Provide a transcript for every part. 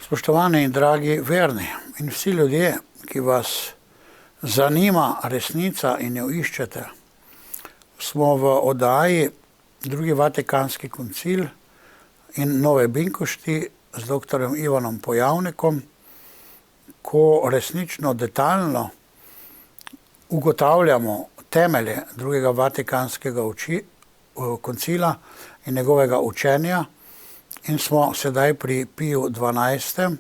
Spoštovani in dragi verni in vsi ljudje, ki vas zanima resnica in jo iščete, smo v oddaji Drugi Vatikanski koncil in Nove Binkošti z doktorjem Ivanom Pojavnikom, ko resnično detaljno ugotavljamo temelje Drugega Vatikanskega koncila in njegovega učenja, in smo sedaj pri Piju XII.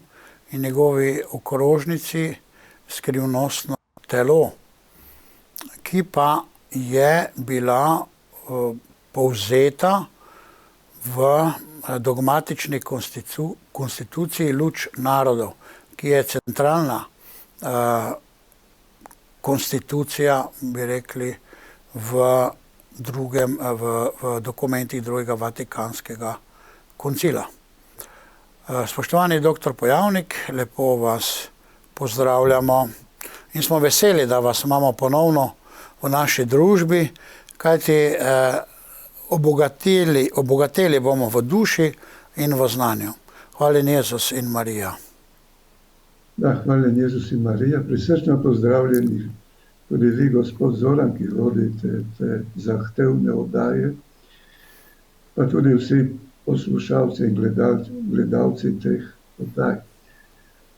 In njegovi okrožnici Skrivnostno telo, ki pa je bila povzeta v dogmatični konstituciji Luč narodov, ki je centralna konstitucija, bi rekli, v dokumentih Drugega Vatikanskega koncila. Spoštovani doktor Pojavnik, lepo vas pozdravljamo in smo veseli, da vas imamo ponovno v naši družbi, kajti obogateli bomo v duši in v znanju. Hvala Jezus in Marija. Da, hvala Jezus in Marija. Prisrčno pozdravljeni tudi vi, gospod Zoran, ki vodite te zahtevne oddaje, pa tudi vsi poslušalci in gledalci teh oddaj.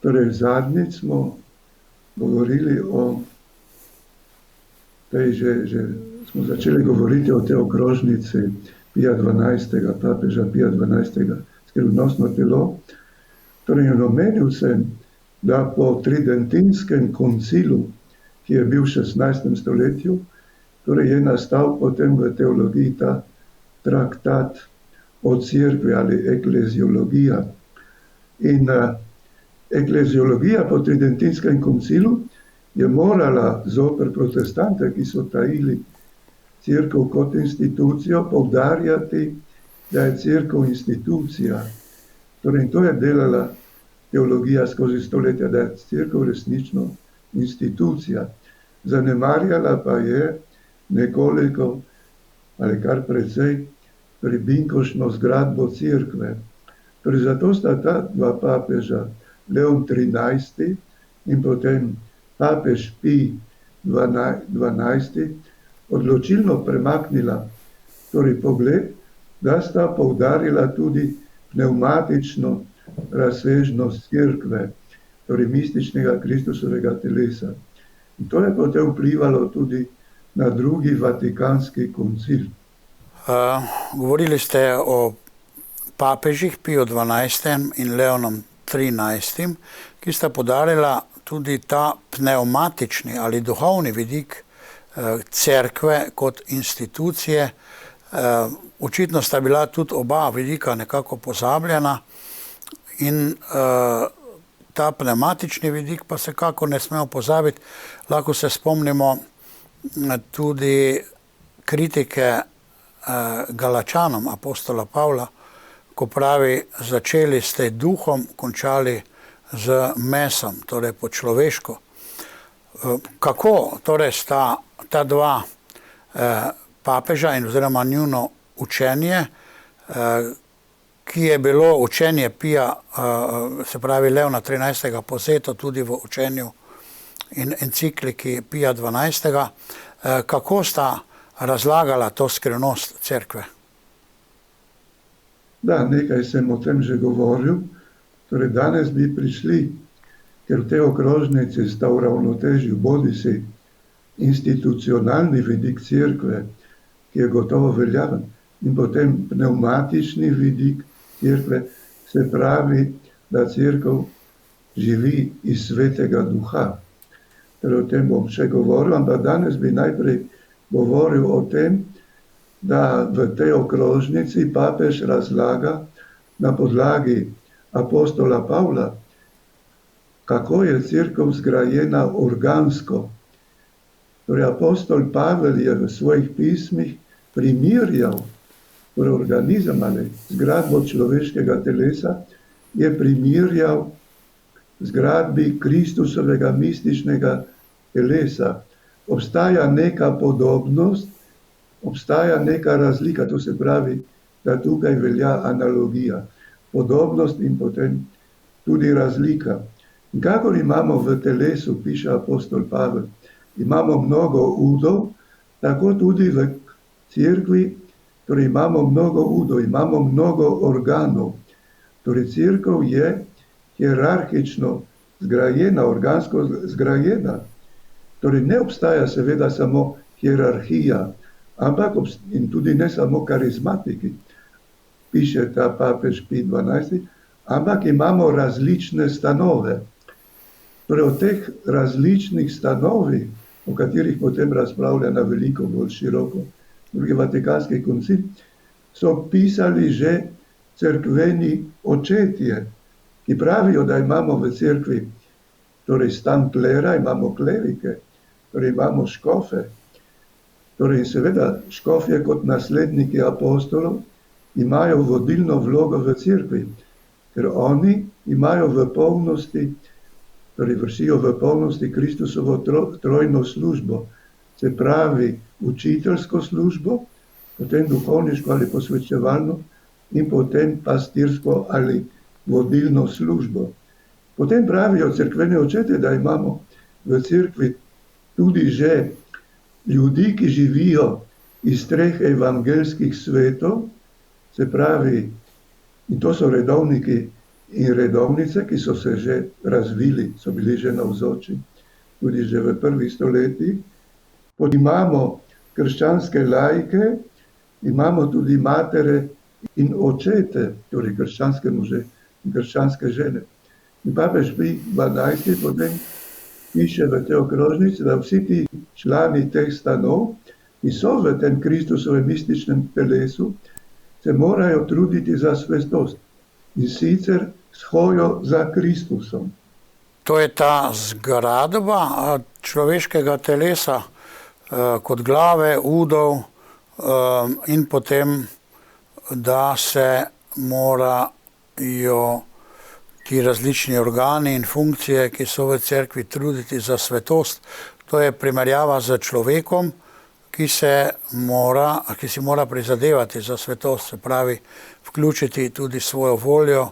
Torej, zadnjič smo govorili o tej, že smo začeli govoriti o tej okrožnici Pija XII., papeža Pija XII., Skrivnostno telo. Torej, omenil sem, da po Tridentinskem koncilu, ki je bil v 16. stoletju, torej je nastal potem v teologiji ta traktat o cerkvi ali ekleziologija. In ekleziologija po Tridentinskem koncilu je morala zoper protestante, ki so tajili cerkev kot institucijo, poudarjati, da je cerkev institucija. Torej, to je delala teologija skozi stoletja, da je cerkev resnično institucija. Zanemarjala pa je nekoliko ali kar precej pribinkošno zgradbo cerkve. Torej, zato sta ta dva papeža, Leon XIII. In potem papež Pij XII. Odločilno premaknila torej pogled, da sta poudarila tudi pnevmatično razsežnost cerkve, torej mističnega Kristusovega telesa. In to je potem vplivalo tudi na Drugi Vatikanski koncil. Govorili ste o papežih Piju XII. In Leonom XIII., ki sta poudarila tudi ta pnevmatični ali duhovni vidik cerkve kot institucije. Očitno sta bila tudi oba vidika nekako pozabljena in ta pnevmatični vidik pa se kako ne smemo pozabiti. Lahko se spomnimo tudi kritike Galačanom, apostola Pavla, ko pravi, začeli ste duhom, končali z mesom, torej po človeško. Kako torej sta ta dva papeža in oziroma njuno učenje, ki je bilo učenje Pija, se pravi Leona XIII. Povzeto tudi v učenju in encikliki Pija XII., kako sta razlagala to skrivnost cerkve? Da, nekaj sem o tem že govoril. Torej, danes bi prišli, ker v tej okrožnici sta v ravnotežju bodisi institucionalni vidik cerkve, ki je gotovo veljaven, in potem pnevmatični vidik cerkve, se pravi, da cerkev živi iz Svetega Duha. Torej, o tem bom še govoril, ampak danes bi najprej govoril o tem, da v tej okrožnici papež razlaga na podlagi apostola Pavla, kako je cerkev zgrajena organsko. Torej, apostol Pavel je v svojih pismih primerjal organizem ali zgradbo človeškega telesa, je primerjal zgradbi Kristusovega mističnega telesa. Obstaja neka podobnost, obstaja neka razlika, to se pravi, da tukaj velja analogija. Podobnost in potem tudi razlika. In kakor imamo v telesu, piše apostol Pavel, imamo mnogo udov, tako tudi v cerkvi, torej imamo mnogo udov, imamo mnogo organov. Torej cerkev je hierarhično zgrajena, organsko zgrajena. Torej ne obstaja seveda samo hierarhija, ampak in tudi ne samo karizmatiki, piše ta papež Pij XII, ampak imamo različne stanove. Torej o teh različnih stanovih, o katerih potem razpravlja na veliko bolj široko Drugi vatikanski koncil, so pisali že cerkveni očetje, ki pravijo, da imamo v cerkvi torej stan klera, imamo klerike, torej imamo škofe. Torej seveda škofje kot nasledniki apostolov imajo vodilno vlogo v cerkvi, ker oni imajo v polnosti, torej vršijo v polnosti Kristusovo trojno službo, se pravi učiteljsko službo, potem duhovniško ali posvečevalno in potem pastirsko ali vodilno službo. Potem pravijo cerkveni očetje, da imamo v cerkvi tudi že ljudi, ki živijo iz 3 evangelskih svetov, se pravi, in to so redovniki in redovnice, ki so se že razvili, so bili že navzoči, tudi že v prvih stoletjih. Potem imamo krščanske laike, imamo tudi matere in očete, torej krščanske može in krščanske žene. In papež Pij XII potem piše v tej okrožnici, da vsi ti člani teh stanov, ki so v tem Kristusovem mističnem telesu, se morajo truditi za svetost in sicer s hojo za Kristusom. To je ta zgradba človeškega telesa kot glave, udov in potem, da se morajo ti različni organi in funkcije, ki so v cerkvi, truditi za svetost. To je primerjava z človekom, ki si mora prizadevati za svetost, se pravi vključiti tudi svojo voljo,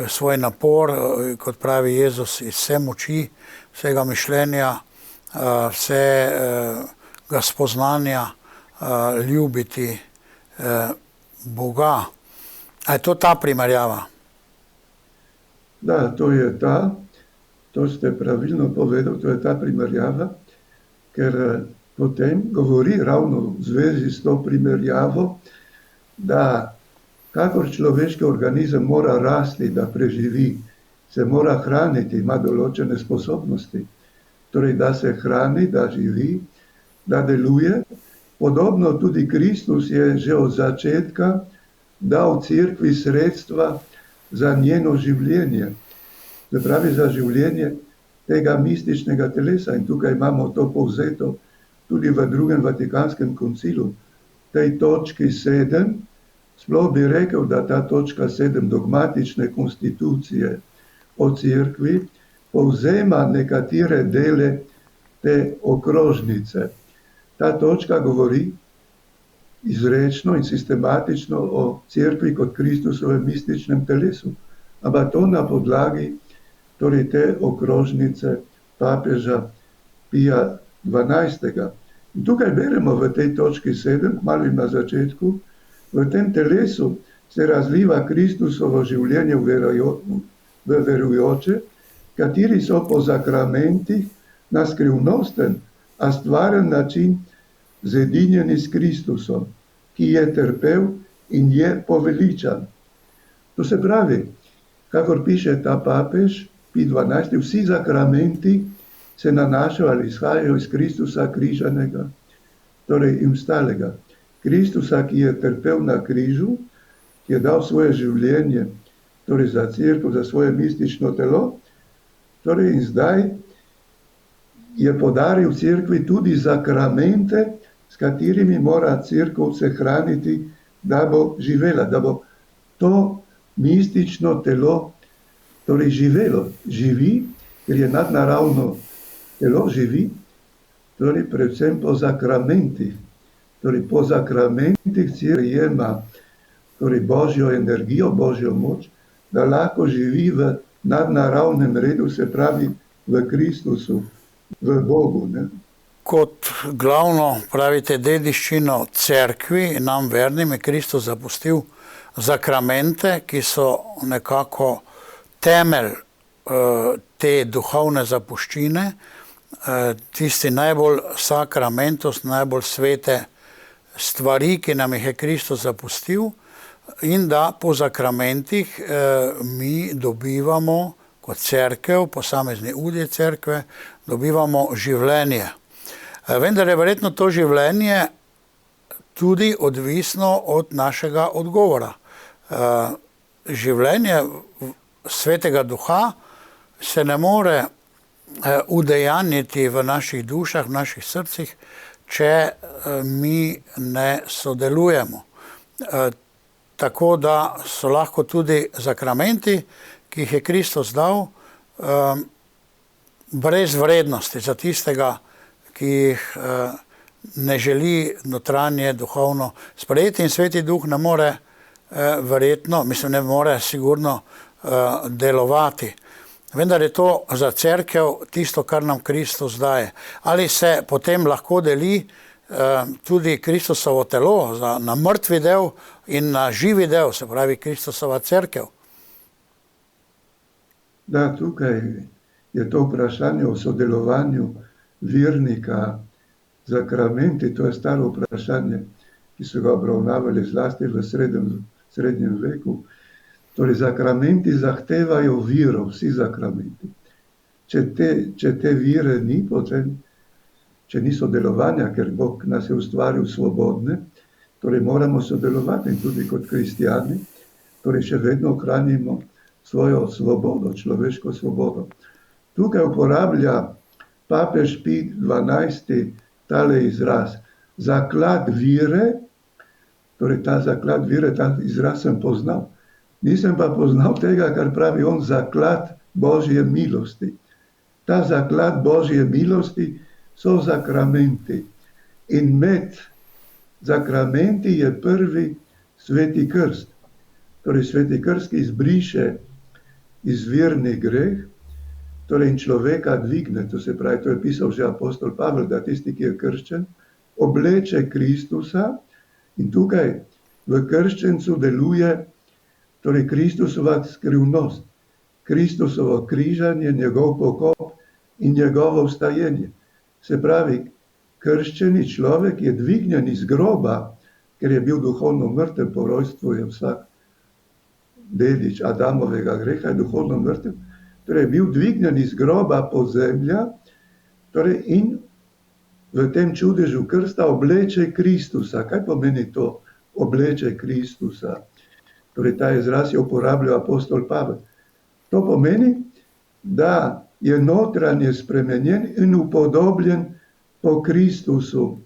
svoj napor, kot pravi Jezus, iz vse moči, vsega mišljenja, vsega spoznanja, ljubiti Boga. A je to ta primerjava? Da, to je ta, to ste pravilno povedali, to je ta primerjava, ker potem govori ravno v zvezi s to primerjavo, da kakor človeški organizem mora rasti, da preživi, se mora hraniti, ima določene sposobnosti, torej da se hrani, da živi, da deluje. Podobno tudi Kristus je že od začetka dal cerkvi sredstva za njeno življenje, se pravi za življenje tega mističnega telesa. In tukaj imamo to povzeto tudi v Drugem Vatikanskem koncilu, tej točki 7, sploh bi rekel, da ta točka 7 dogmatične konstitucije o cerkvi povzema nekatere dele te okrožnice. Ta točka govori izrečno in sistematično o cerkvi kot Kristusovem mističnem telesu, ampak to na podlagi torej te okrožnice papeža Pija XII. In tukaj beremo v tej točki 7, malo na začetku, v tem telesu se razliva Kristusovo življenje v verujoče, kateri so po zakramentih na skrivnosten, a stvaren način zedinjeni s Kristusom, ki je trpel in je poveličan. To se pravi, kakor piše ta papež Pij XII, vsi zakramenti se nanašajo ali izhajajo iz Kristusa križanega, torej in ostalega. Kristusa, ki je trpel na križu, ki je dal svoje življenje, torej za cerkev, za svoje mistično telo, torej in zdaj je podaril cerkvi tudi zakramente, s katerimi mora cerkev se hraniti, da bo živela, da bo to mistično telo torej živelo. Živi, ker je nadnaravno telo, živi, torej predvsem po zakramentih. Torej po zakramentih cerkev jema torej božjo energijo, božjo moč, da lahko živi v nadnaravnem redu, se pravi v Kristusu, v Bogu. Ne? Kot glavno, pravite, dediščino cerkvi, nam vernim, je Kristus zapustil zakramente, ki so nekako temelj te duhovne zapuščine, tisti najbolj sakramentus, najbolj svete stvari, ki nam jih je Kristus zapustil, in da po zakramentih mi dobivamo kot cerkev, posamezni udje cerkve, dobivamo življenje. Vendar je verjetno to življenje tudi odvisno od našega odgovora. Življenje Svetega Duha se ne more udejanjiti v naših dušah, v naših srcih, če mi ne sodelujemo. Tako da so lahko tudi zakramenti, ki jih je Kristus dal, brez vrednosti za tistega, ki jih ne želi notranje duhovno sprejeti, in Sveti Duh ne more verjetno, ne more sigurno delovati. Vendar je to za cerkev tisto, kar nam Kristus daje. Ali se potem lahko deli tudi Kristusovo telo na mrtvi del in na živi del, se pravi Kristusova cerkev? Da, tukaj je to vprašanje o sodelovanju vernika, zakramenti, to je staro vprašanje, ki so ga obravnavali zlasti v srednjem veku. Torej, zakramenti zahtevajo vero, vsi zakramenti. Če te vire ni, potem, če ni sodelovanja, ker Bog nas je ustvaril svobodne, torej moramo sodelovati in tudi kot kristjani, torej še vedno ohranimo svojo svobodo, človeško svobodo. Tukaj uporablja papež Pij XII tale izraz, zaklad vire, torej ta zaklad vire, ta izraz sem poznal. Nisem pa poznal tega, kar pravi on, zaklad Božje milosti. Ta zaklad Božje milosti so zakramenti. In med zakramenti je prvi sveti krst. Torej sveti krst, ki izbriše izvirni greh, torej in človeka dvigne, to se pravi, to je pisal že apostol Pavel, da tisti, ki je krščen, obleče Kristusa in tukaj v krščencu deluje torej Kristusova skrivnost, Kristusovo križanje, njegov pokop in njegovo vstajenje. Se pravi, krščeni človek je dvignjen iz groba, ker je bil duhovno mrtev, po rojstvu je vsak dedič Adamovega greha, je duhovno mrtev, torej je bil dvignjen iz groba podzemlja, torej in v tem čudežu krsta obleče Kristusa. Kaj pomeni to? Obleče Kristusa. Torej ta izraz je uporabljal apostol Pavel. To pomeni, da je notranje spremenjen in upodobljen po Kristusu,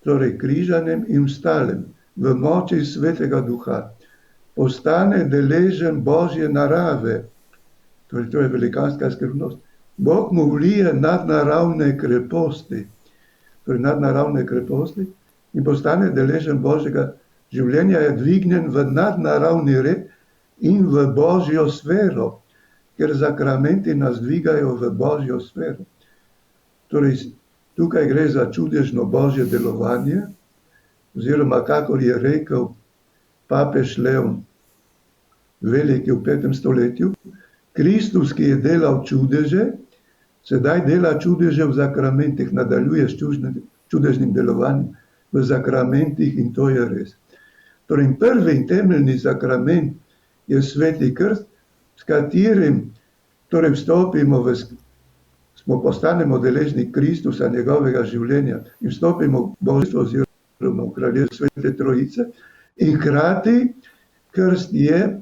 torej križanem in vstalem, v moči Svetega Duha. Postane deležen Božje narave, torej to je velikanska skrivnost. Bog mu vlije nadnaravne kreposti, torej nadnaravne kreposti in postane deležen Božjega življenja, je dvignjen v nadnaravni red in v Božjo sfero, ker zakramenti nas dvigajo v Božjo sfero. Torej, tukaj gre za čudežno Božje delovanje, oziroma kakor je rekel papež Leon Veliki v 5. stoletju, Kristus, ki je delal čudeže, sedaj dela čudeže v zakramentih, nadaljuje s čudežnim delovanjem v zakramentih in to je res. Torej, prvi in temeljni zakrament je sveti krst, s katerim torej postanemo deležni Kristusa, njegovega življenja in vstopimo v božstvo oziroma v kraljevstvo Svete Trojice in hkrati krst je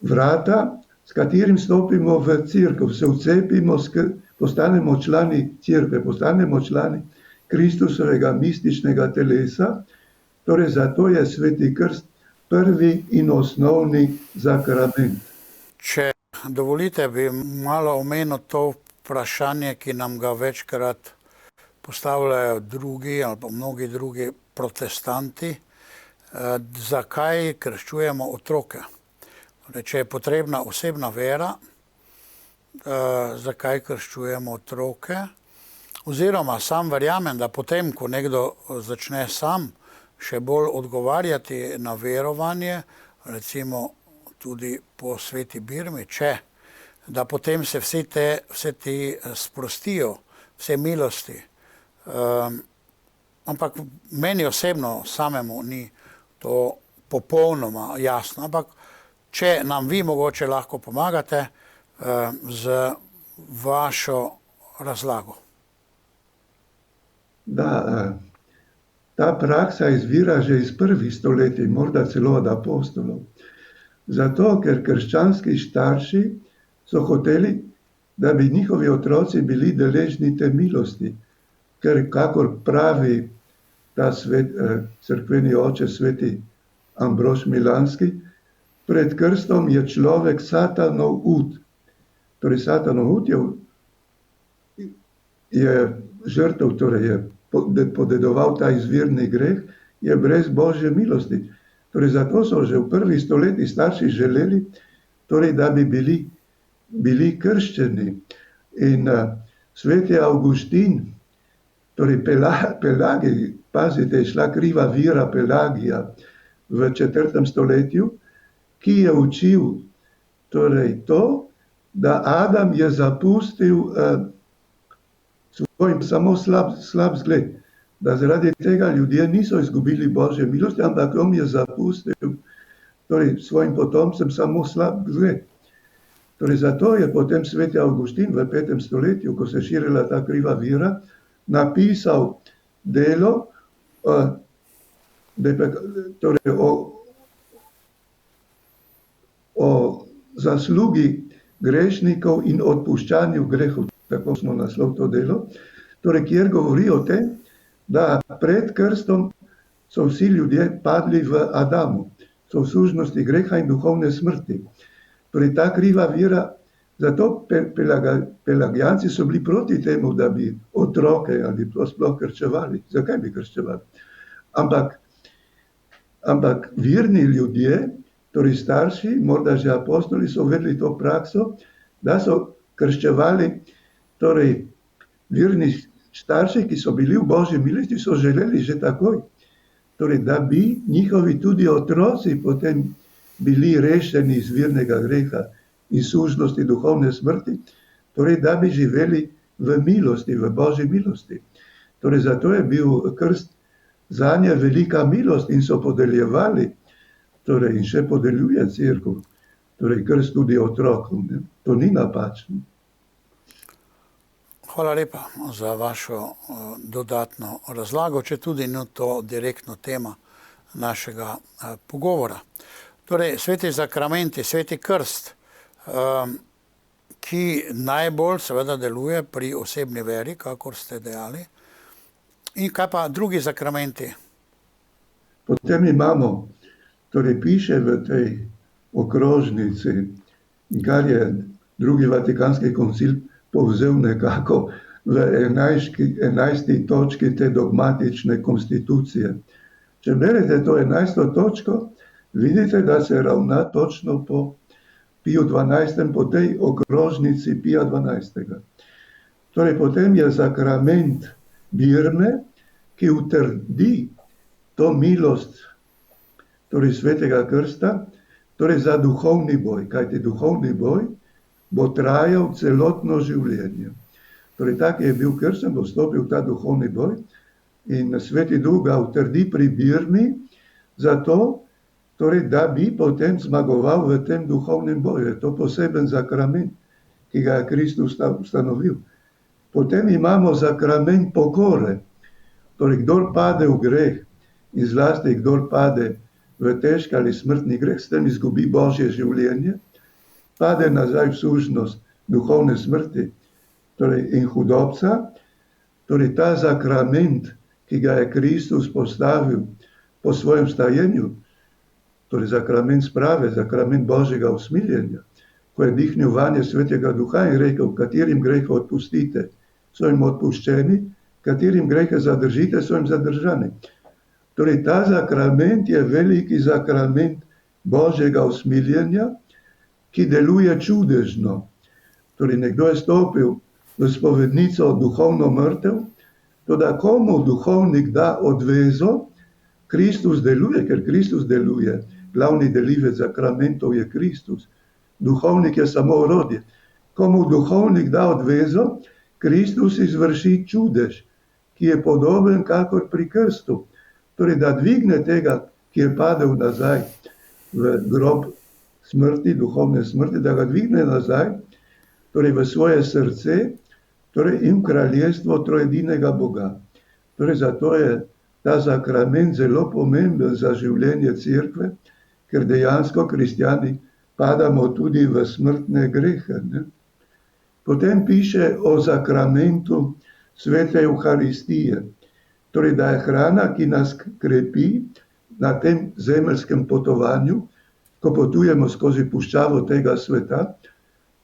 vrata, s katerim stopimo v cerkev, se vcepimo, postanemo člani cerkve, postanemo člani Kristusovega mističnega telesa, torej zato je sveti krst prvi in osnovni zakrament. Če dovolite, bi malo omenil to vprašanje, ki nam ga večkrat postavljajo drugi ali pa mnogi drugi protestanti, zakaj krščujemo otroke. Torej, če je potrebna osebna vera, zakaj krščujemo otroke, oziroma sam verjamem, da potem, ko nekdo začne sam še bolj odgovarjati na verovanje, recimo tudi po sveti Birmi, da potem se vse ti sprostijo, vse milosti. Ampak meni osebno samemu ni to popolnoma jasno, ampak če nam vi mogoče lahko pomagate z vašo razlago. Da, ta praksa izvira že iz prvih stoletij, morda celo od apostolov. Zato, ker krščanski starši so hoteli, da bi njihovi otroci bili deležni te milosti, ker kakor pravi ta cerkveni oče sveti Ambrož Milanski, pred krstom je človek satanov ud. Torej, satanov ud je žrtev, torej je podedoval ta izvirni greh, je brez Božje milosti. Torej, zato so že v prvih stoletjih starši želeli, torej, da bi bili krščeni. In sveti Avguštin, torej Pelagij, pazite, je šla kriva vira Pelagija v 4. stoletju, ki je učil torej to, da Adam je zapustil svoj samo slab zgled, da zaradi tega ljudje niso izgubili Božje milosti, ampak on je zapustil torej svojim potomcem samo slab zgled. Torej, zato je potem sveti Avguštin v 5. stoletju, ko se je širila ta kriva vira, napisal delo torej o zaslugi grešnikov in odpuščanju grehov, tako smo naslov to delo, torej, kjer govori o tem, da pred krstom so vsi ljudje padli v Adamu, so v sužnosti greha in duhovne smrti. Torej, ta kriva vira, zato pelagijanci so bili proti temu, da bi otroke ali sploh krščevali. Zakaj bi krščevali? Ampak virni ljudje, torej starši, morda že apostoli, so uvedli to prakso, da so krščevali, torej virni starši, ki so bili v Božji milosti, so želeli že takoj, torej, da bi njihovi tudi otroci potem bili rešeni iz virnega greha in sužnosti duhovne smrti, torej, da bi živeli v milosti, v Božji milosti. Torej, zato je bil krst zanje velika milost in so podeljevali, torej, in še podeljuje cerkev, torej krst tudi otrokom. Ne? To ni napačno. Hvala lepa za vašo dodatno razlago, če tudi ni to direktno tema našega pogovora. Torej, sveti zakramenti, sveti krst, ki najbolj seveda deluje pri osebni veri, kakor ste dejali. In kaj pa drugi zakramenti? Potem imamo, torej piše v tej okrožnici, kar je drugi Vatikanski koncil povzel nekako v 11. točki te dogmatične konstitucije. Če berete to 11. točko, vidite, da se ravna točno po Piju 12., po tej okrožnici Pija 12. Torej, potem je zakrament Birme, ki utrdi to milost, torej svetega krsta, torej za duhovni boj, kajti duhovni boj bo trajal celotno življenje. Torej, tak je bil kršten, bo vstopil v ta duhovni boj in sveti duh ga utrdi pri Birmi, zato, torej, da bi potem zmagoval v tem duhovnem boju. Je to poseben zakrament, ki ga je Kristus ustanovil. Potem imamo zakrament pokore. Torej, kdor pade v greh in zlasti kdor pade v težki ali smrtni greh, s tem izgubi Božje življenje, pade nazaj v sužnost duhovne smrti, torej in hudobca. Torej, ta zakrament, ki ga je Kristus postavil po svojem vstajenju, torej zakrament sprave, zakrament Božjega usmiljenja, ko je dihnil vanje svetega duha in rekel, katerim grehe odpustite, so jim odpuščeni, katerim grehe zadržite, so jim zadržani. Torej, ta zakrament je veliki zakrament Božjega usmiljenja, ki deluje čudežno. Torej, nekdo je stopil v spovednico duhovno mrtev, toda komu duhovnik da odvezo, Kristus deluje, ker Kristus deluje. Glavni delivec sakramentov je Kristus. Duhovnik je samo orodje. Komu duhovnik da odvezo, Kristus izvrši čudež, ki je podoben kakor pri krstu. Torej, da dvigne tega, ki je padel nazaj v grob smrti, duhovne smrti, da ga dvigne nazaj, torej v svoje srce, torej in kraljestvo trojedinega Boga. Torej, zato je ta sakrament zelo pomemben za življenje cerkve, ker dejansko kristjani padamo tudi v smrtne grehe. Ne? Potem piše o sakramentu svete Evharistije. Torej, da je hrana, ki nas krepi na tem zemeljskem potovanju, ko potujemo skozi puščavo tega sveta.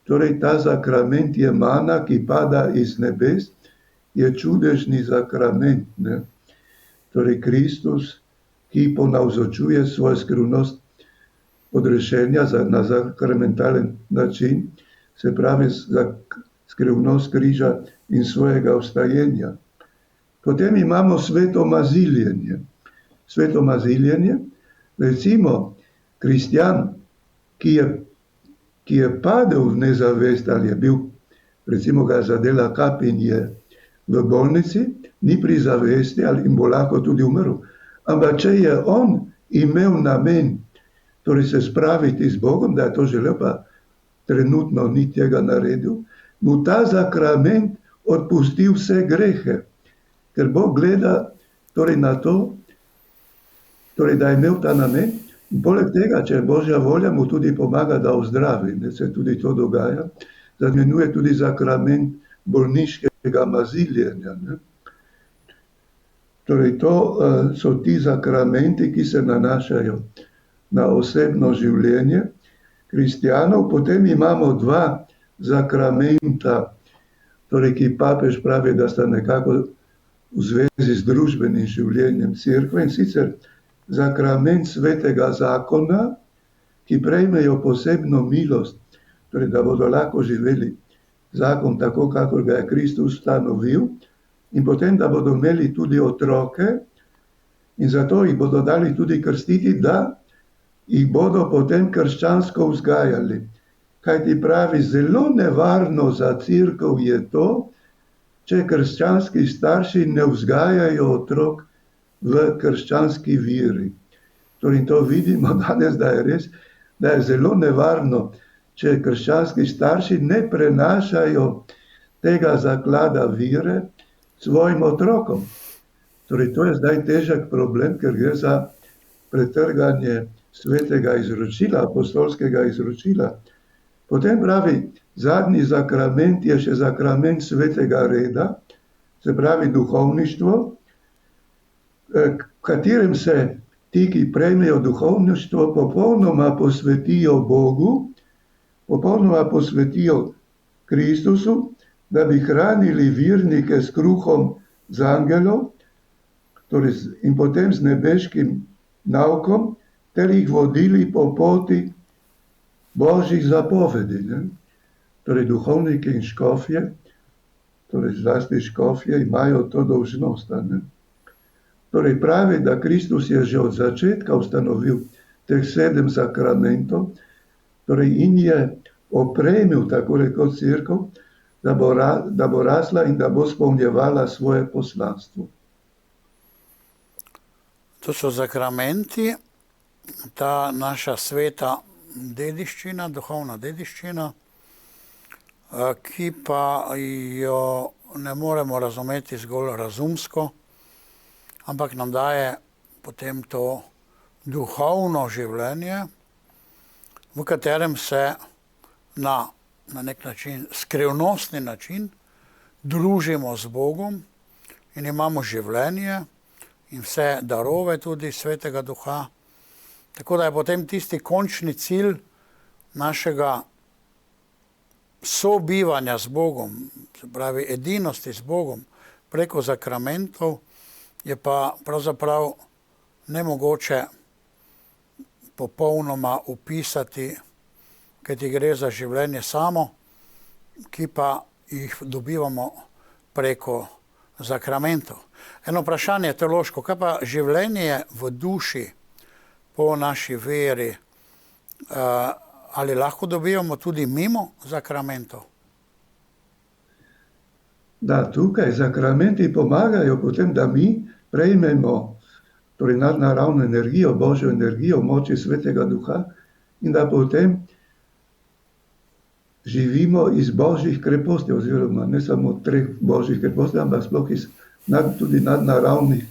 Torej, ta sakrament je mana, ki pada iz nebes, je čudežni sakrament. Ne? Torej, Kristus, ki ponavzočuje svojo skrivnost odrešenja na sakramentalen način, se pravi skrivnost križa in svojega vstajenja. Potem imamo sveto maziljenje. Sveto maziljenje, recimo kristjan, ki je padel v nezavest ali je bil, recimo ga zadela kap in je v bolnici, ni pri zavesti ali in bo lahko tudi umrl. Ampak če je on imel namen, torej se spraviti z Bogom, da je to želel, pa trenutno ni tega naredil, mu ta sakrament odpusti vse grehe. Ker Bog gleda torej na to, torej da je imel ta namen, in poleg tega, če je Božja volja, mu tudi pomaga, da ozdravi. Ne, se tudi to dogaja. Zamenjuje tudi sakrament bolniškega maziljenja. Ne. Torej, to so ti sakramenti, ki se nanašajo na osebno življenje kristjanov. Potem imamo dva sakramenta, torej, ki papež pravi, da sta nekako v zvezi z družbenim življenjem cerkve, in sicer sakrament svetega zakona, ki prejmejo posebno milost, torej da bodo lahko živeli zakon tako, kakor ga je Kristus ustanovil, in potem, da bodo imeli tudi otroke, in zato jih bodo dali tudi krstiti, da jih bodo potem krščansko vzgajali. Kaj ti pravi, zelo nevarno za cerkev je to, če krščanski starši ne vzgajajo otrok v krščanski veri. Torej, to vidimo danes, da je res, da je zelo nevarno, če krščanski starši ne prenašajo tega zaklada vere svojim otrokom. Torej, to je zdaj težek problem, ker gre za pretrganje svetega izročila, apostolskega izročila. Potem pravi, zadnji sakrament je še sakrament svetega reda, se pravi duhovništvo, v katerem se ti, ki prejmejo duhovništvo, popolnoma posvetijo Bogu, popolnoma posvetijo Kristusu, da bi hranili vernike s kruhom z angelov, torej in potem z nebeškim naukom, ter jih vodili po poti Božjih zapovedi. Ne? Torej, duhovniki in škofje, torej zlasti škofje, imajo to dolžnost. Ne? Torej, pravi, da Kristus je že od začetka ustanovil teh 7 sakramentov, torej in je opremil tako rekoč cerkev, da bo rasla in da bo spolnjevala svoje poslanstvo. To so sakramenti, ta naša sveta dediščina, duhovna dediščina, ki pa jo ne moremo razumeti zgolj razumsko, ampak nam daje potem to duhovno življenje, v katerem se na nek način, skrivnostni način, družimo z Bogom in imamo življenje in vse darove tudi Svetega Duha. Tako da je potem tisti končni cilj našega sobivanja z Bogom, se pravi edinosti z Bogom preko sakramentov, je pa pravzaprav nemogoče popolnoma opisati ker ti gre za življenje samo, ki pa jih dobivamo preko zakramentov. Eno vprašanje teološko, kaj pa življenje v duši po naši veri, ali lahko dobivamo tudi mimo zakramentov? Da, tukaj zakramenti pomagajo potem, da mi prejmemo torej nadnaravno energijo, Božjo energijo, moči Svetega Duha in da potem živimo iz Božjih kreposti, oziroma ne samo 3 Božjih kreposti, ampak sploh iz tudi nadnaravnih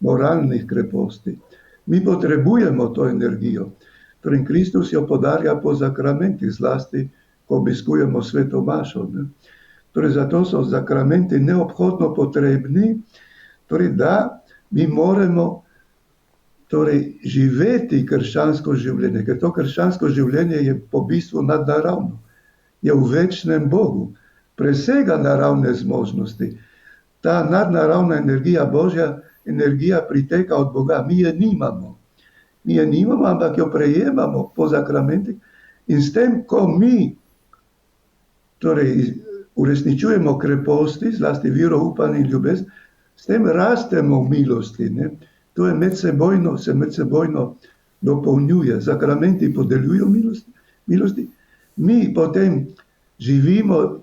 moralnih kreposti. Mi potrebujemo to energijo. Torej, Kristus jo podarja po zakramentih, zlasti, ko obiskujemo sveto mašo. Ne? Torej, zato so zakramenti neobhodno potrebni, torej, da mi moramo torej, živeti krščansko življenje, ker to krščansko življenje je po bistvu nadnaravno, je v večnem Bogu, presega naravne zmožnosti. Ta nadnaravna energija, Božja energija priteka od Boga, mi je nimamo. Mi je nimamo, ampak jo prejemamo po zakramentih in s tem, ko mi torej, uresničujemo kreposti, zlasti vero, upanje in ljubezen, s tem rastemo v milosti. Ne? To je se medsebojno dopolnjuje. Zakramenti podeljujejo milosti. Mi potem živimo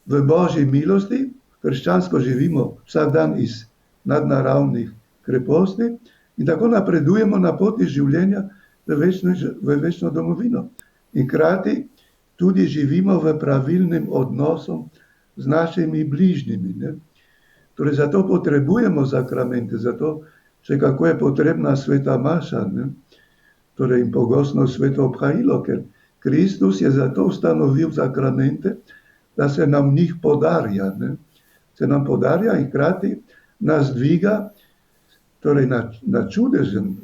v Božji milosti, krščansko živimo vsak dan iz nadnaravnih kreposti in tako napredujemo na poti življenja v večno domovino. In hkrati tudi živimo v pravilnem odnosu z našimi bližnjimi. Ne? Torej, zato potrebujemo zakramente, zato še kako je potrebna sveta maša, ne? Torej, in pogostno sveto obhajilo, ker Kristus je zato ustanovil zakramente, da se nam njih podarja. Ne? Se nam podarja in hkrati nas dviga, torej na čudežen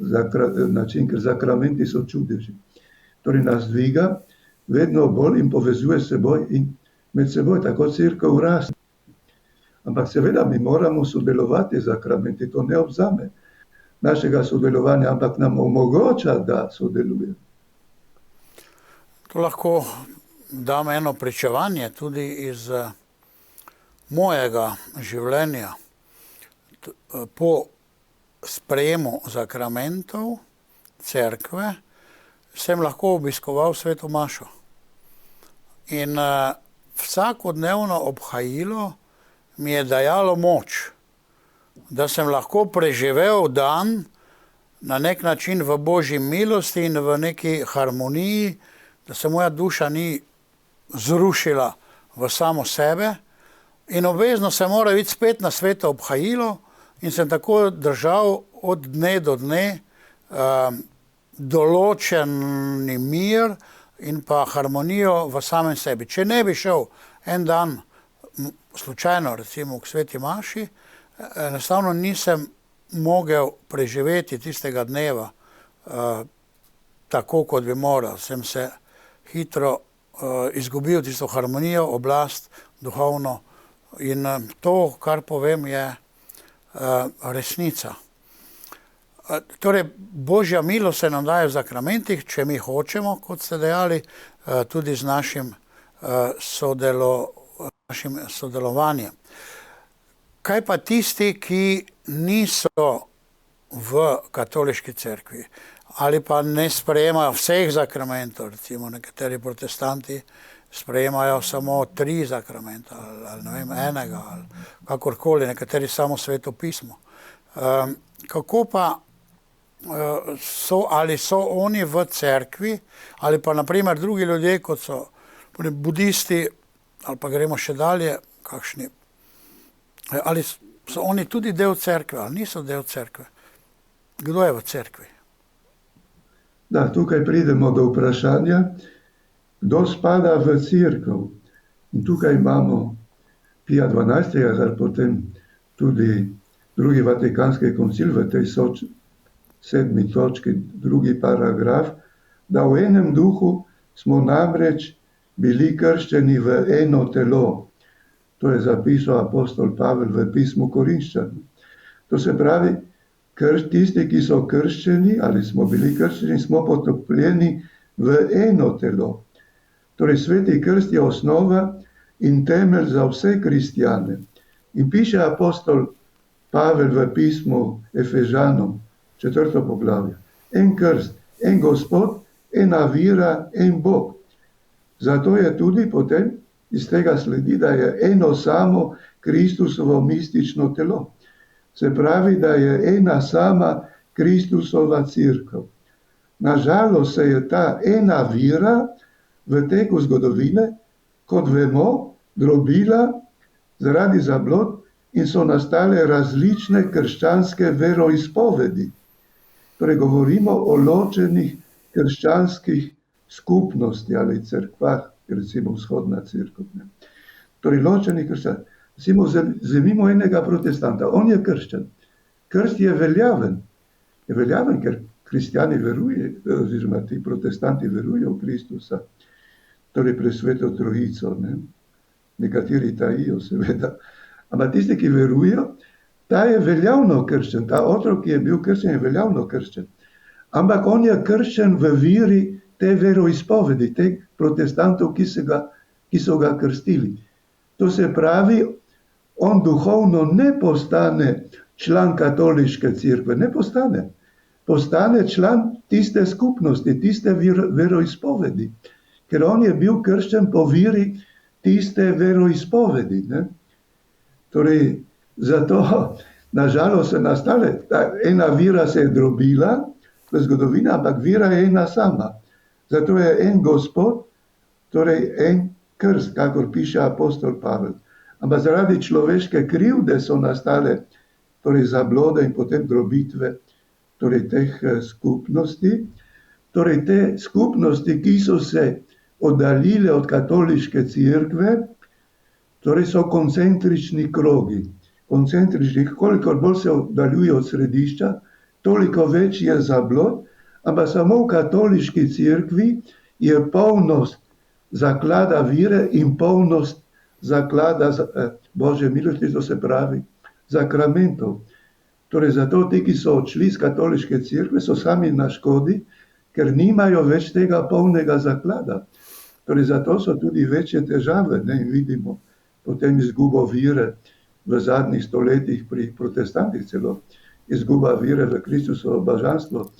način, ker zakramenti so čudeži. Torej nas dviga vedno bolj in povezuje seboj in med seboj, tako cerkev raste. Ampak seveda mi moramo sodelovati z zakramenti, to ne obzame našega sodelovanja, ampak nam omogoča, da sodeluje. To lahko dam eno pričevanje tudi iz mojega življenja. Po sprejemu zakramentov cerkve sem lahko obiskoval sveto mašo. In vsakodnevno obhajilo mi je dajalo moč, da sem lahko preživel dan na nek način v Božji milosti in v neki harmoniji, da se moja duša ni zrušila v samo sebe in obvezno se mora iti spet na sveto obhajilo in sem tako držal od dne do dne določeni mir in pa harmonijo v samem sebi. Če ne bi šel en dan slučajno recimo k sveti maši, enostavno nisem mogel preživeti tistega dneva tako, kot bi moral. Sem se hitro izgubil tisto harmonijo, oblast, duhovno in to, kar povem, je resnica. Torej, Božja milost se nam daje v zakramentih, če mi hočemo, kot ste dejali, tudi z našim sodelovanjem. Kaj pa tisti, ki niso v katoliški cerkvi ali pa ne sprejemajo vseh zakramentov, recimo nekateri protestanti sprejemajo samo 3 zakramenta ali ne vem, enega ali kakorkoli, nekateri samo sveto pismo. Kako pa ali so oni v cerkvi ali pa naprimer drugi ljudje, kot so budisti ali pa gremo še dalje, kakšni, ali so oni tudi del cerkve ali niso del cerkve? Kdo je v cerkvi? Da, tukaj pridemo do vprašanja, kdo spada v cerkev. In tukaj imamo Pija XII, kar potem tudi drugi Vatikanski koncil v tej 7. točki, 2. paragraf, da v enem duhu smo namreč bili krščeni v eno telo. To je zapisal apostol Pavel v pismu Korinščanom. To se pravi, tisti, ki so krščeni ali smo bili krščeni, smo potopljeni v eno telo. Torej, sveti krst je osnova in temelj za vse kristjane. In piše apostol Pavel v pismu Efežanom, 4. poglavje. En krst, en Gospod, ena vira, en Bog. Zato je tudi potem iz tega sledi, da je eno samo Kristusovo mistično telo. Se pravi, da je ena sama Kristusova cerkev. Nažalost se je ta ena vira v teku zgodovine, kot vemo, drobila zaradi zablod in so nastale različne krščanske veroizpovedi. Torej, govorimo o ločenih krščanskih skupnosti ali cerkvah, recimo vzhodna cerkev. Torej, ločenih krščan. Vzemimo enega protestanta, on je krščan. Krst je veljaven. Je veljaven, ker kristjani verujejo, oziroma ti protestanti verujejo v Kristusa, torej presveto trojico. Nekateri tajijo, seveda. Ampak tisti, ki verujejo, ta je veljavno krščen. Ta otrok, ki je bil krščen, je veljavno krščen. Ampak on je krščen v viri te veroizpovedi, teh protestantov, ki so ga krstili. To se pravi, on duhovno ne postane član katoliške cerkve, ne postane. Postane član tiste skupnosti, tiste veroizpovedi, ker on je bil krščen po viri tiste veroizpovedi. Torej, zato nažalost se nastale, ena vira se je drobila v zgodovini, ampak vira je ena sama. Zato je en Gospod, torej en krst, kakor piše apostol Pavel. Ampak zaradi človeške krivde so nastale torej zablode in potem drobitve torej teh skupnosti. Torej te skupnosti, ki so se oddaljile od katoliške cerkve, torej so koncentrični krogi. Koncentrični, kolikor bolj se oddaljuje od središča, toliko več je zablod, ampak samo v katoliški cerkvi je polnost zaklada vire in polnost zaklada Božje milosti, to se pravi zakramentov. Torej zato ti, ki so odšli iz katoliške cerkve, so sami na škodi, ker nimajo več tega polnega zaklada. Torej zato so tudi večje težave, in vidimo potem izgubo vire v zadnjih stoletjih pri protestantih celo. Izguba vire v Kristusovo božanstvo,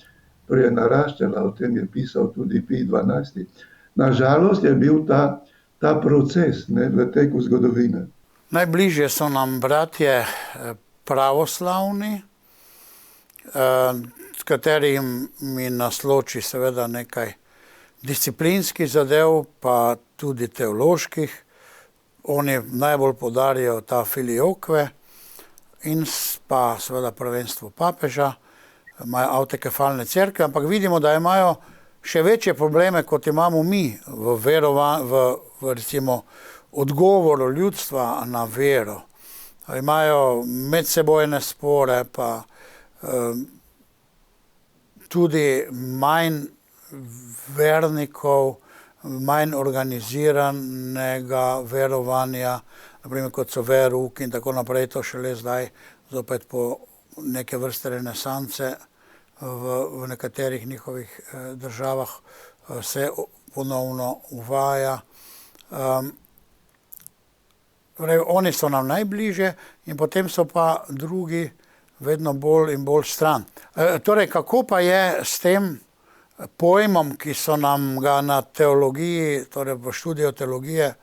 torej je naraščala, o tem je pisal tudi Pij XII. Nažalost je bil ta proces v teku zgodovine. Najbližje so nam bratje pravoslavni, s katerim mi nas loči seveda nekaj disciplinskih zadev, pa tudi teoloških. Oni najbolj podarijo ta filioque in pa seveda prvenstvo papeža, imajo avtokefalne cerkve, ampak vidimo, da imajo še večje probleme, kot imamo mi v recimo odgovoru ljudstva na vero. Imajo medsebojne spore, pa tudi manj vernikov, manj organiziranega verovanja, naprimer kot so verouk in tako naprej, to šele zdaj zopet po neke vrste renesance v nekaterih njihovih državah se ponovno uvaja. Oni so nam najbližje in potem so pa drugi vedno bolj in bolj stran. Torej, kako pa je s tem pojmom, ki so nam ga na teologiji, torej v študiju teologije,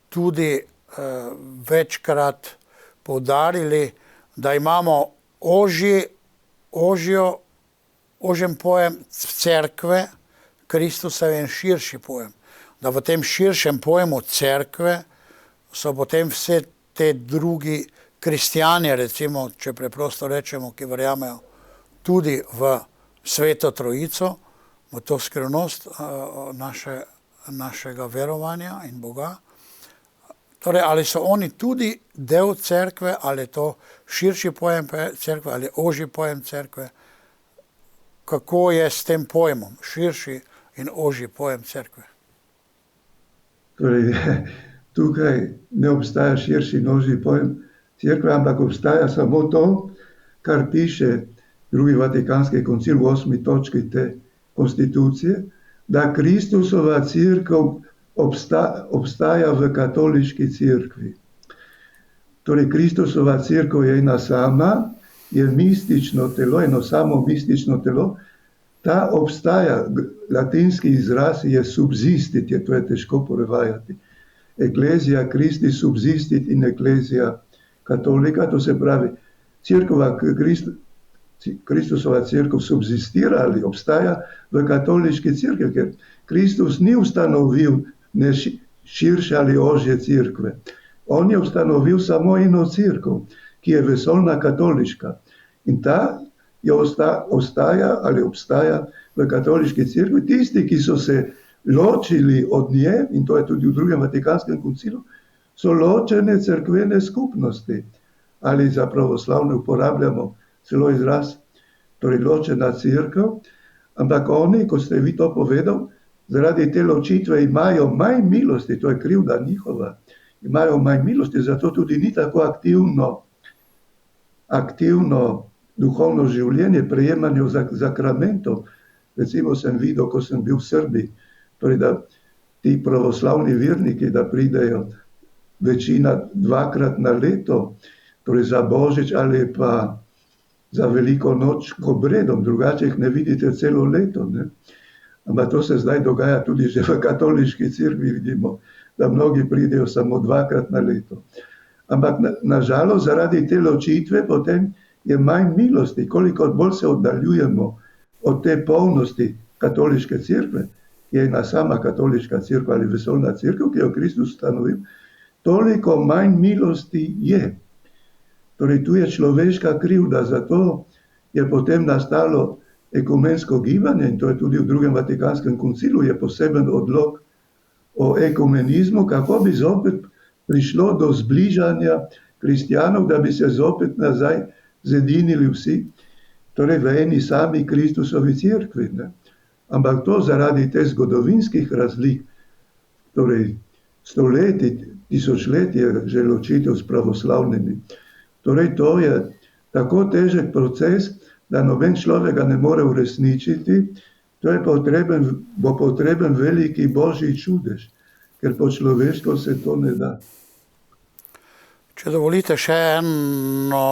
tudi večkrat poudarili, da imamo ožen pojem cerkve, Kristusov in širši pojem. Da v tem širšem pojmu cerkve so potem vse te drugi kristjani, recimo, če preprosto rečemo, ki verjamejo tudi v Sveto Trojico, v to skrivnost našega verovanja in Boga. Torej, ali so oni tudi del cerkve, ali je to širši pojem cerkve, ali ožji pojem cerkve? Kako je s tem pojmom, širši in ožji pojem cerkve? Torej, tukaj ne obstaja širši in ožji pojem cerkve, ampak obstaja samo to, kar piše Drugi Vatikanski koncil v 8. točki te konstitucije, da Kristusova crkva obstaja v katoliški crkvi. Torej, Kristusova crkva je ena sama, je mistično telo, eno samo mistično telo. Ta obstaja, latinski izraz je subsistit, to je težko prevajati. Ecclesia Christi subsistit in Ecclesia Catholica, to se pravi, Kristusova crkva subsistira ali obstaja v katoliški crkvi, ker Kristus ni ustanovil ne širše ali ožje crkve. On je ustanovil samo eno crkvo, ki je vesoljna katoliška. In ta je ostaja ali obstaja v katoliški crkvi. Tisti, ki so se ločili od nje, in to je tudi v drugem Vatikanskem koncilu, so ločene cerkvene skupnosti. Ali za pravoslavne uporabljamo celo izraz, torej ločena crkva, ampak oni, kot ste vi to povedal, zaradi te ločitve imajo manj milosti, to je krivda njihova, imajo manj milosti, zato tudi ni tako aktivno duhovno življenje, prejemanje zakramentov. Recimo sem videl, ko sem bil v Srbiji, torej da ti pravoslavni verniki, da pridejo večina 2-krat na leto, torej za Božič ali pa za Veliko noč k obredom, drugače jih ne vidite celo leto. Ne? Ampak to se zdaj dogaja tudi že v katoliški cerkvi, vidimo, da mnogi pridejo samo 2-krat na leto. Ampak nažalost zaradi te ločitve potem je manj milosti, koliko bolj se oddaljujemo od te polnosti katoliške cerkve, ki je ena sama katoliška cerkva ali vesoljna cerkev, ki jo Kristus ustanovil, toliko manj milosti je. Torej, tu je človeška krivda, zato je potem nastalo ekumensko gibanje, in to je tudi v drugem Vatikanskem koncilu, je poseben odlok o ekumenizmu, kako bi zopet prišlo do zbližanja kristjanov, da bi se zopet nazaj zedinili vsi, torej v eni sami Kristusovi cerkvi. Ne? Ampak to zaradi teh zgodovinskih razlik, torej stoletij, tisočletij že ločitev s pravoslavnimi. Torej to je tako težek proces, da noben človek ga ne more uresničiti, to je bo potreben veliki božji čudež, ker po človeško se to ne da. Če dovolite še eno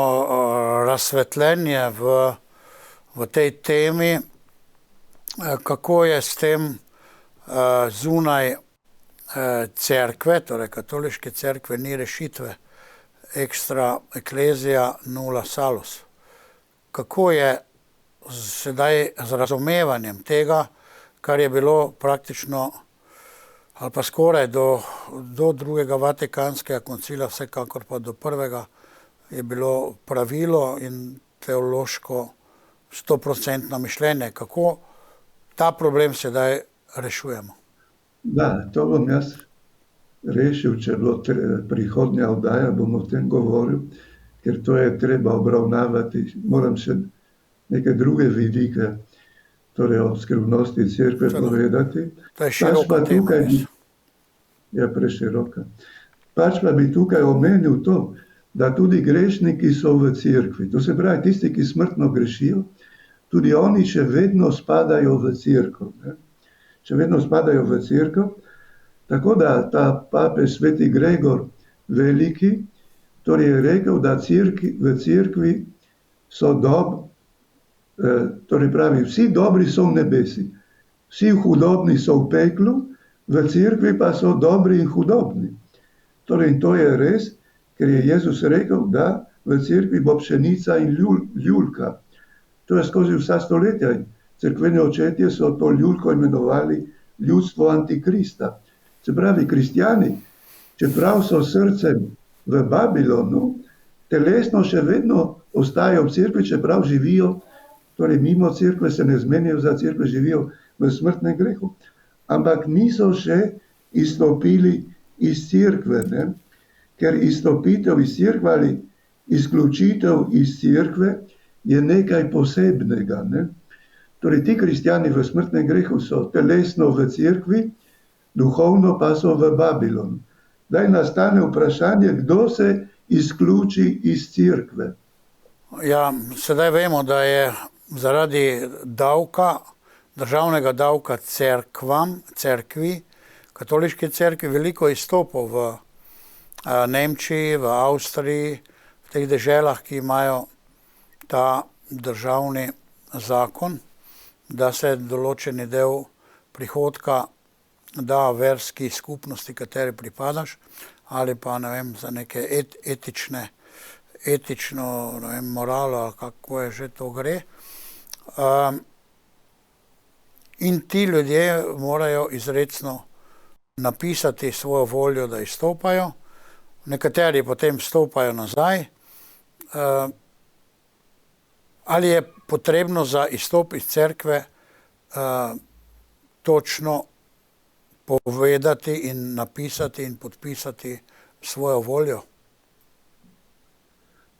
razsvetljenje v tej temi, kako je s tem zunaj cerkve, torej katoliške cerkve, ni rešitve, extra ecclesia nulla salus. Kako je sedaj z razumevanjem tega, kar je bilo praktično ali pa skoraj do drugega Vatikanskega koncila, vsekakor pa do prvega, je bilo pravilo in teološko 100% mišljenje. Kako ta problem sedaj rešujemo? Da, to bom jaz rešil, če bo prihodnja oddaja, bom o tem govoril, ker to je treba obravnavati. Moram še neke druge vidike, torej o skrivnosti cerkve povedati. To je široka tema. Je preširoka. Pač pa bi tukaj omenil to, da tudi grešniki so v cerkvi. To se pravi, tisti, ki smrtno grešijo, tudi oni še vedno spadajo v cerkev. Še vedno spadajo v cerkev, tako da ta papež sveti Gregor Veliki, torej je rekel, da v cerkvi so torej pravi, vsi dobri so v nebesi, vsi hudobni so v peklu, v cerkvi pa so dobri in hudobni. Torej, to je res, ker je Jezus rekel, da v cerkvi bo pšenica in ljulka. To je skozi vsa stoletja. Cerkveni očetje so to ljulko imenovali ljudstvo antikrista. Se pravi, kristjani, čeprav so srcem v Babilonu, telesno še vedno ostajajo v cerkvi, čeprav živijo, torej mimo cerkve se ne zmenijo za cerkve, živijo v smrtnem grehu. Ampak niso še izstopili iz cerkve, ne? Ker izstopitev iz cerkve ali izključitev iz cerkve je nekaj posebnega. Ne? Torej, ti kristjani v smrtnem grehu so telesno v cerkvi, duhovno pa so v Babilonu. Zdaj nastane vprašanje, kdo se izključi iz cerkve. Ja, sedaj vemo, da je zaradi davka, državnega davka cerkvi, katoliški cerkvi, veliko izstopov v Nemčiji, v Avstriji, v teh deželah, ki imajo ta državni zakon, da se določeni del prihodka da verski skupnosti, kateri pripadaš, ali pa, ne vem, za neke etično, ne vem, moralo, ali kako je že to gre. In ti ljudje morajo izrecno napisati svojo voljo, da izstopajo. Nekateri potem stopajo nazaj. Ali je potrebno za izstop iz cerkve točno povedati in napisati in podpisati svojo voljo?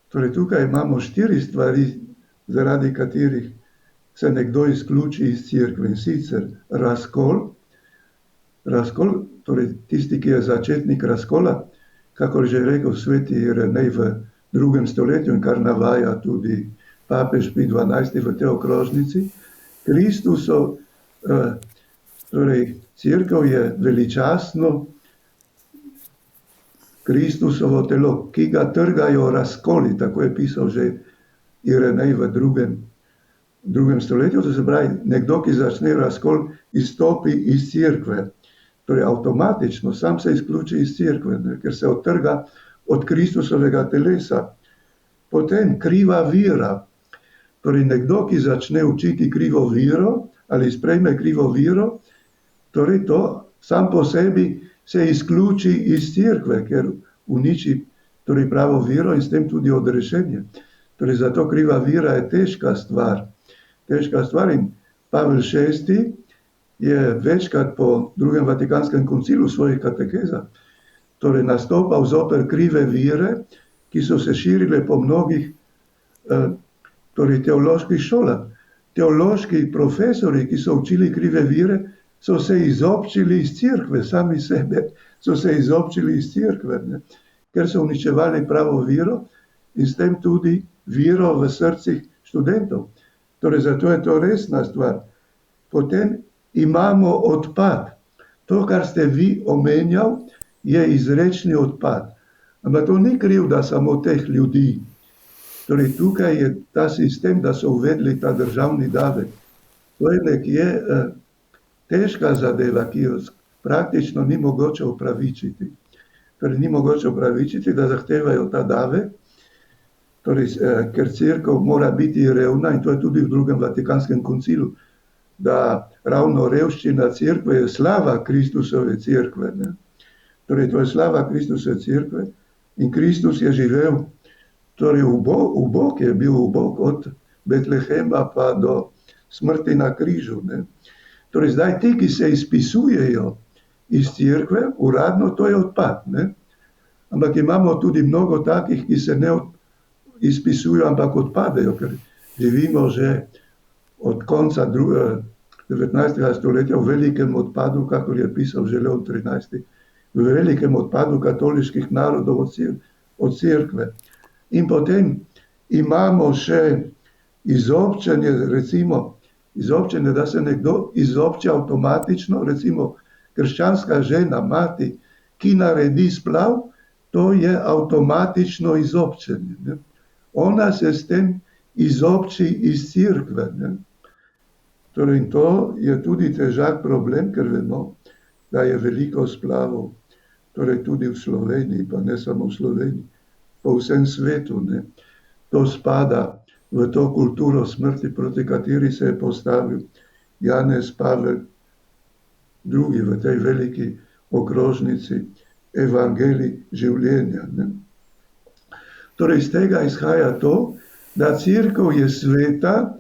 Torej, tukaj imamo 4 stvari, zaradi katerih se nekdo izključi iz cerkve, in sicer razkol, torej tisti, ki je začetnik razkola, kakor že rekel sveti Irenej v 2. stoletju in kar navaja tudi papež Pij XII v tej okrožnici. Torej, cerkev je veličastno Kristusovo telo, ki ga trgajo razkoli, tako je pisal že Irenej v 2. stoletju, to se pravi, nekdo, ki začne razkol, izstopi iz cerkve. Torej, avtomatično sam se izključi iz cerkve, ker se odtrga od Kristusovega telesa. Potem kriva vira. Torej, nekdo, ki začne učiti krivo viro ali sprejme krivo viro, torej to sam po sebi se izključi iz cerkve, ker uniči torej pravo viro in s tem tudi odrešenje. Torej, zato kriva vira je težka stvar. Težka stvar in Pavel VI je večkrat po 2. Vatikanskem koncilu v svojih katekezah torej nastopal zoper krive vire, ki so se širile po mnogih torej teoloških šolah. Teološki profesori, ki so učili krive vire, so se izobčili iz cerkve, sami sebe so se izobčili iz cerkve, ker so uničevali pravo viro in s tem tudi viro v srcih študentov. Torej, zato je to resna stvar. Potem imamo odpad. To, kar ste vi omenjal, je izrečni odpad. Ampak to ni krivda samo teh ljudi. Torej, tukaj je ta sistem, da so uvedli ta državni davek. To je nekje težka zadeva, ki jo praktično ni mogoče upravičiti. Torej, ni mogoče upravičiti, da zahtevajo ta davek, torej, ker cerkev mora biti revna, in to je tudi v 2. Vatikanskem koncilu, da ravno revščina cerkve je slava Kristusove cerkve. Torej, to je slava Kristusove cerkve in Kristus je živel, torej ubog je bil ubog od Betlehema pa do smrti na križu. Torej, zdaj ti, ki se izpisujejo iz cerkve, uradno to je odpad. Ampak imamo tudi mnogo takih, ki se ne izpisujejo, ampak odpadejo, ker živimo že od konca 19. stoletja v velikem odpadu, kakor je pisal že Leon XIII, v velikem odpadu katoliških narodov od cerkve. In potem imamo še izobčenje, recimo, da se nekdo izobče avtomatično, recimo krščanska žena, mati, ki naredi splav, to je avtomatično izobčenje. Ona se s tem izobči iz cerkve. Torej, to je tudi težak problem, ker vemo, da je veliko splavov, torej tudi v Sloveniji, pa ne samo v Sloveniji, po vsem svetu. To spada v to kulturo smrti, proti kateri se je postavil Janez Pavel II v tej veliki okrožnici Evangelij življenja. Torej, iz tega izhaja to, da cerkev je sveta,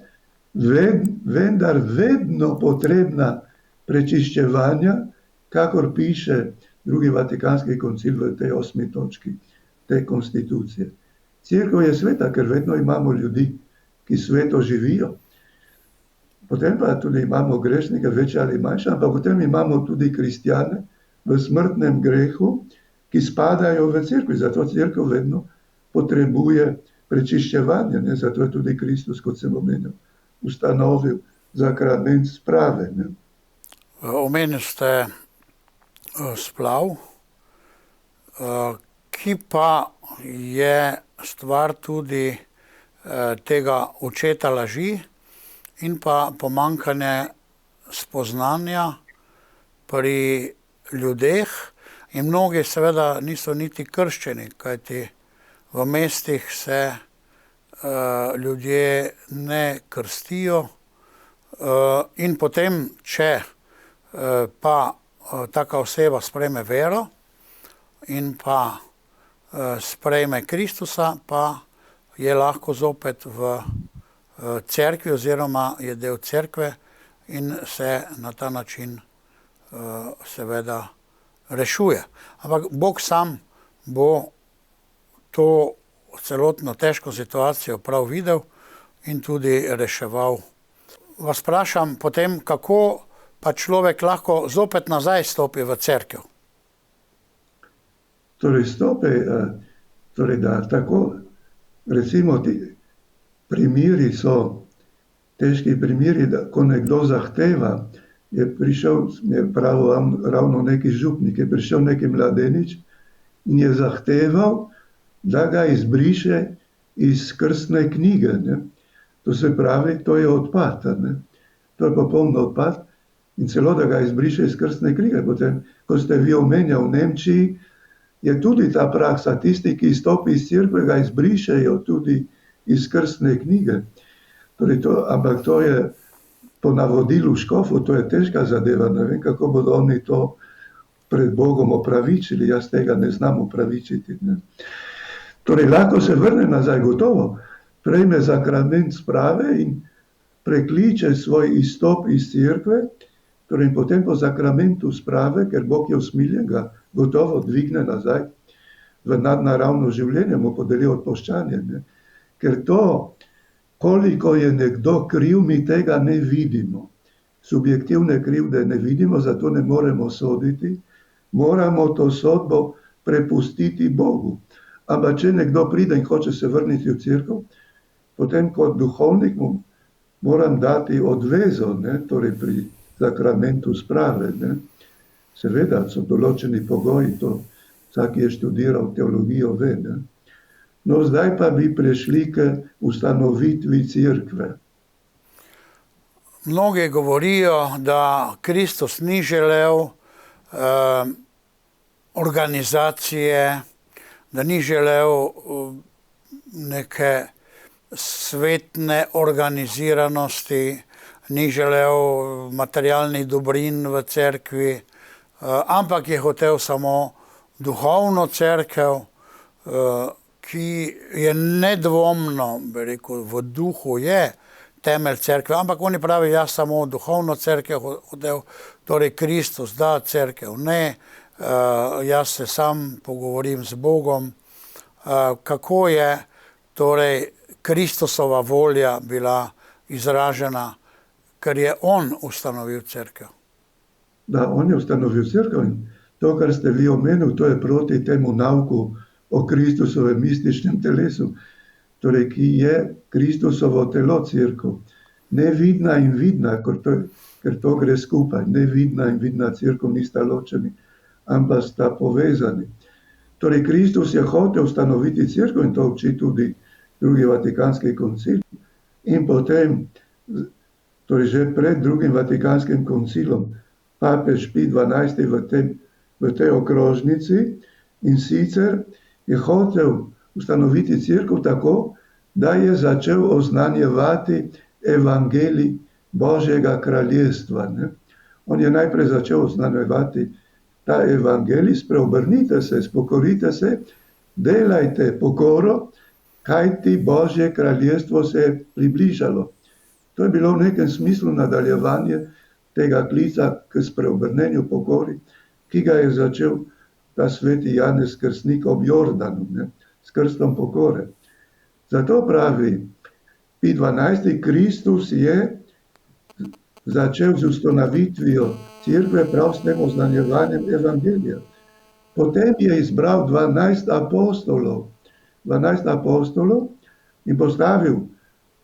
vendar vedno potrebna prečiščevanja, kakor piše 2. Vatikanski koncil v tej 8. točki te konstitucije. Cerkev je sveta, ker vedno imamo ljudi, ki sveto živijo. Potem pa tudi imamo grešnike, večje ali manjše, ampak potem imamo tudi kristjane v smrtnem grehu, ki spadajo v cerkev. Zato cerkev vedno potrebuje prečiščevanje. Zato je tudi Kristus, kot sem omenil, ustanovil zakrament sprave. Ne. Omenili ste splav, ki pa je stvar tudi tega očeta laži in pa pomanjkanje spoznanja pri ljudeh, in mnogi seveda niso niti krščeni, kajti v mestih se ljudje ne krstijo, in potem, če pa taka oseba sprejme vero in pa sprejme Kristusa, pa je lahko zopet v cerkvi oziroma je del cerkve in se na ta način seveda rešuje. Ampak Bog sam bo to celotno težko situacijo prav videl in tudi reševal. Vas vprašam potem, kako pa človek lahko zopet nazaj stopi v cerkev? Torej da tako, recimo ti primeri so težki primeri, da ko nekdo zahteva, je prišel, je ravno neki župnik, je prišel neki mladenič in je zahteval, da ga izbriše iz krstne knjige. Ne. To se pravi, to je odpad. Ne. To je popoln odpad in celo, da ga izbriše iz krstne knjige. Potem, ko ste vi omenjali v Nemčiji, je tudi ta praksa, tisti, ki izstopi iz cerkve, ga izbrišejo tudi iz krstne knjige. Torej ampak to je po navodilu škofov, to je težka zadeva, ne vem, kako bodo oni to pred Bogom opravičili, jaz tega ne znam opravičiti. Ne. Torej, lahko se vrne nazaj, gotovo, prejme zakrament sprave in prekliče svoj izstop iz cerkve, torej potem po zakramentu sprave, ker Bog je usmiljen, ga gotovo dvigne nazaj v nadnaravno življenje, mu podeli odpuščanje. Ne. Ker to, koliko je nekdo kriv, mi tega ne vidimo. Subjektivne krivde ne vidimo, zato ne moremo soditi. Moramo to sodbo prepustiti Bogu. Ampak če nekdo pride in hoče se vrniti v cerkev, potem kot duhovnik mu moram dati odvezo, ne, torej pri zakramentu sprave. Ne. Seveda so določeni pogoji, to vsak je študiral teologijo ve. Ne. No, zdaj pa bi prešli k ustanovitvi cerkve. Mnogi govorijo, da Kristus ni želel organizacije, da ni želel neke svetne organiziranosti, ni želel materialnih dobrin v cerkvi, ampak je hotel samo duhovno cerkev, ki je nedvomno, bi rekel, v duhu je temelj cerkve, ampak oni pravijo, jaz samo duhovno cerkev hotel, torej Kristus da cerkev, ne, jaz se sam pogovorim z Bogom. Kako je torej Kristusova volja bila izražena, ker je on ustanovil cerkev? Da, on je ustanovil cerkev in to, kar ste vi omenili, to je proti temu nauku o Kristusovem mističnem telesu, torej, ki je Kristusovo telo cerkev. Nevidna in vidna, ker to gre skupaj. Nevidna in vidna cerkev nista ločeni, ampak sta povezani. Torej, Kristus je hotel ustanoviti cerkev in to uči tudi drugi Vatikanski koncil. In potem, torej že pred drugim Vatikanskim koncilom, papež Pij XII v tej okrožnici, in sicer je hotel ustanoviti cerkev tako, da je začel oznanjevati evangelij Božjega kraljestva. Ne. On je najprej začel oznanjevati ta evangelij, spreobrnite se, spokorite se, delajte pokoro, kajti Božje kraljestvo se je približalo. To je bilo v nekem smislu nadaljevanje tega klica k spreobrnenju pokori, ki ga je začel ta sveti Janez Krstnik ob Jordanu, ne, s krstom pokore. Zato pravi Pij XII, Kristus je začel z ustanovitvijo cerkve prav s tem oznanjevanjem evangelija. Potem je izbral 12 apostolov in postavil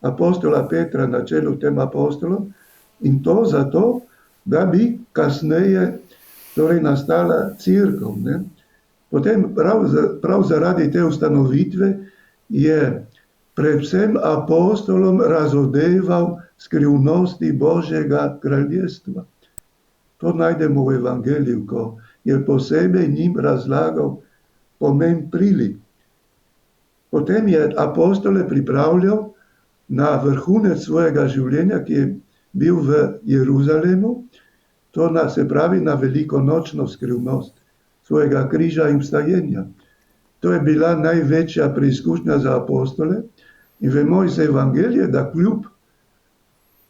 apostola Petra na čelu tem apostolom, In to zato, da bi kasneje torej nastala cerkev. Ne? Potem prav zaradi te ustanovitve je predvsem apostolom razodeval skrivnosti Božjega kraljestva. To najdemo v Evangeliju, ko je posebej njim razlagal pomen prilik. Potem je apostole pripravljal na vrhunec svojega življenja, ki je bil v Jeruzalemu, se pravi na velikonočno skrivnost svojega križa in vstajenja. To je bila največja preizkušnja za apostole in vemo iz Evangelije, da kljub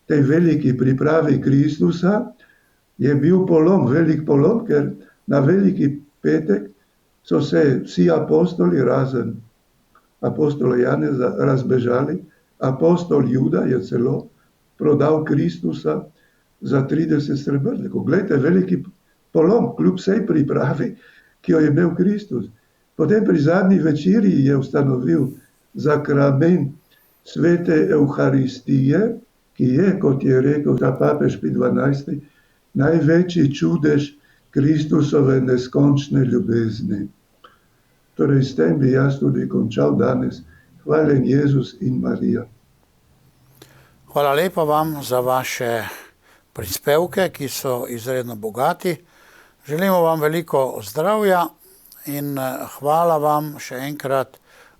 tej veliki pripravi Kristusa je bil polom, velik polom, ker na veliki petek so se vsi apostoli, razen apostola Janeza, razbežali. Apostol Juda je celo prodal Kristusa za 30 srebrnikov. Glejte, veliki polom, kljub vsej pripravi, ki jo je imel Kristus. Potem pri zadnji večerji je ustanovil zakrament svete Evharistije, ki je, kot je rekel ta papež Pij XII, največji čudež Kristusove neskončne ljubezni. Torej, s tem bi jaz tudi končal danes. Hvaljen Jezus in Marija. Hvala lepa vam za vaše prispevke, ki so izredno bogati. Želimo vam veliko zdravja in hvala vam še enkrat,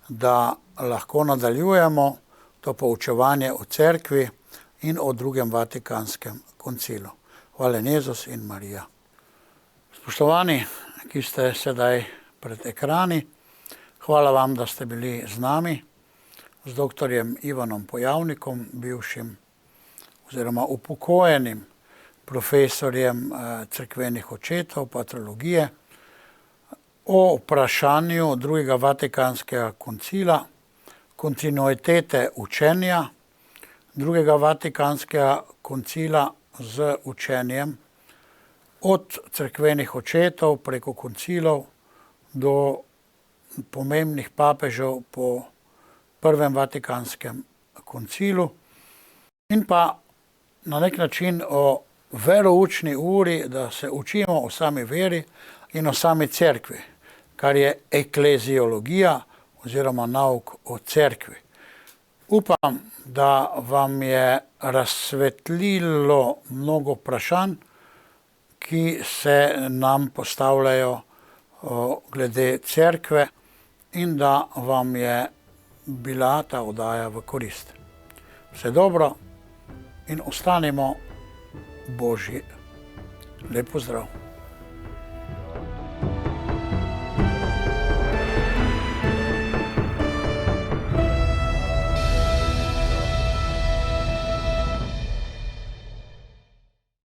da lahko nadaljujemo to poučevanje o cerkvi in o drugem Vatikanskem koncilu. Hvala Jezus in Marija. Spoštovani, ki ste sedaj pred ekrani, hvala vam, da ste bili z nami, z doktorjem Ivanom Pojavnikom, bivšim oziroma upokojenim profesorjem cerkvenih očetov, patrologije, o vprašanju drugega Vatikanskega koncila, kontinuitete učenja drugega Vatikanskega koncila z učenjem od cerkvenih očetov preko koncilov do pomembnih papežev po prvem Vatikanskem koncilu in pa na nek način o veroučni uri, da se učimo o sami veri in o sami cerkvi, kar je ekleziologija oziroma nauk o cerkvi. Upam, da vam je razsvetlilo mnogo vprašanj, ki se nam postavljajo glede cerkve in da vam je bila ta oddaja v korist. Vse dobro in ostanimo Božji. Lep pozdrav.